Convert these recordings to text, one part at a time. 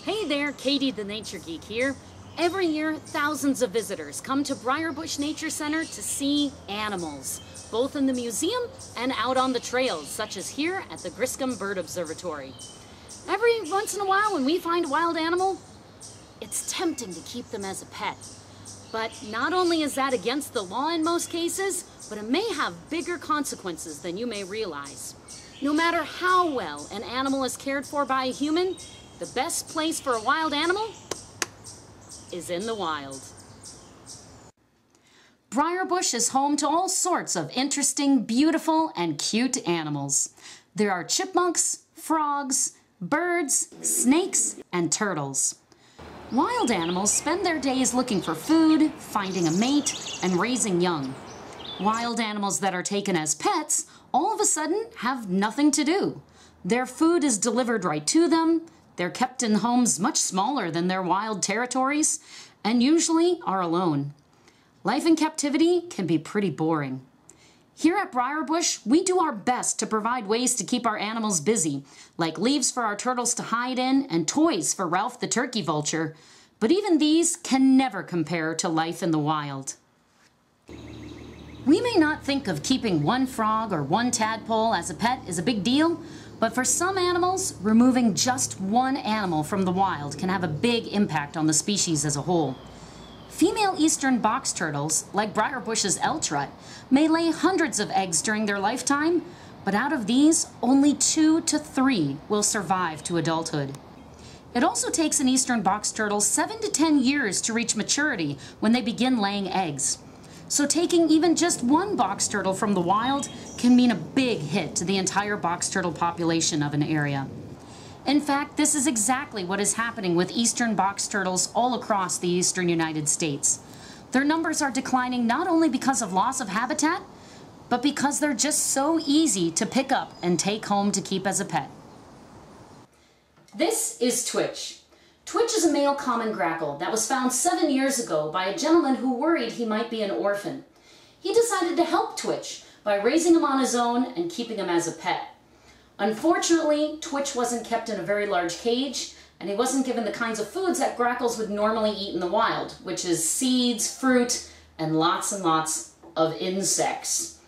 Hey there, Katie the Nature Geek here. Every year, thousands of visitors come to Briar Nature Center to see animals, both in the museum and out on the trails, such as here at the Griscom Bird Observatory. Every once in a while, when we find a wild animal, it's tempting to keep them as a pet. But not only is that against the law in most cases, but it may have bigger consequences than you may realize. No matter how well an animal is cared for by a human, the best place for a wild animal is in the wild. Briar is home to all sorts of interesting, beautiful, and cute animals. There are chipmunks, frogs, birds, snakes, and turtles. Wild animals spend their days looking for food, finding a mate, and raising young. Wild animals that are taken as pets all of a sudden have nothing to do. Their food is delivered right to them. They're kept in homes much smaller than their wild territories, and usually are alone. Life in captivity can be pretty boring. Here at Briar, we do our best to provide ways to keep our animals busy, like leaves for our turtles to hide in and toys for Ralph the turkey vulture. But even these can never compare to life in the wild. We may not think of keeping one frog or one tadpole as a pet is a big deal, but for some animals, removing just one animal from the wild can have a big impact on the species as a whole. Female eastern box turtles, like Briar L-trut, may lay hundreds of eggs during their lifetime, but out of these, only 2 to 3 will survive to adulthood. It also takes an eastern box turtle 7 to 10 years to reach maturity when they begin laying eggs. So taking even just one box turtle from the wild can mean a big hit to the entire box turtle population of an area. In fact, this is exactly what is happening with eastern box turtles all across the eastern United States. Their numbers are declining not only because of loss of habitat, but because they're just so easy to pick up and take home to keep as a pet. This is Twitch. Twitch is a male common grackle that was found 7 years ago by a gentleman who worried he might be an orphan. He decided to help Twitch by raising him on his own and keeping him as a pet. Unfortunately, Twitch wasn't kept in a very large cage, and he wasn't given the kinds of foods that grackles would normally eat in the wild, which is seeds, fruit, and lots of insects.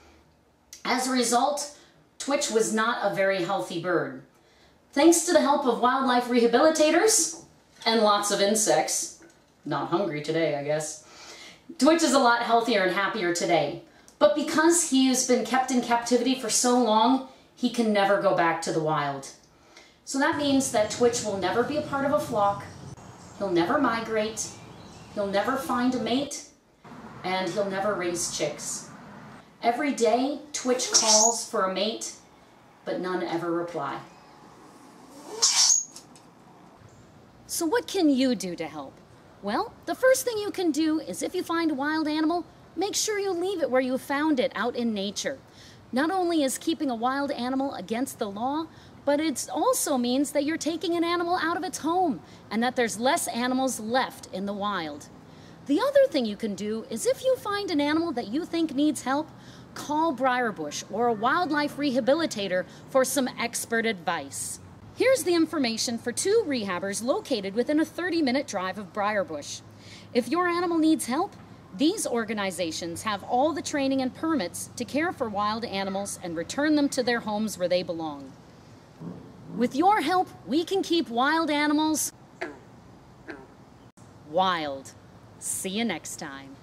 As a result, Twitch was not a very healthy bird. Thanks to the help of wildlife rehabilitators, and lots of insects. Not hungry today, I guess. Twitch is a lot healthier and happier today. But because he has been kept in captivity for so long, he can never go back to the wild. So that means that Twitch will never be a part of a flock, he'll never migrate, he'll never find a mate, and he'll never raise chicks. Every day, Twitch calls for a mate, but none ever reply. So what can you do to help? Well, the first thing you can do is if you find a wild animal, make sure you leave it where you found it out in nature. Not only is keeping a wild animal against the law, but it also means that you're taking an animal out of its home and that there's less animals left in the wild. The other thing you can do is if you find an animal that you think needs help, call Briar or a wildlife rehabilitator for some expert advice. Here's the information for 2 rehabbers located within a 30-minute drive of Briar. If your animal needs help, these organizations have all the training and permits to care for wild animals and return them to their homes where they belong. With your help, we can keep wild animals wild. See you next time.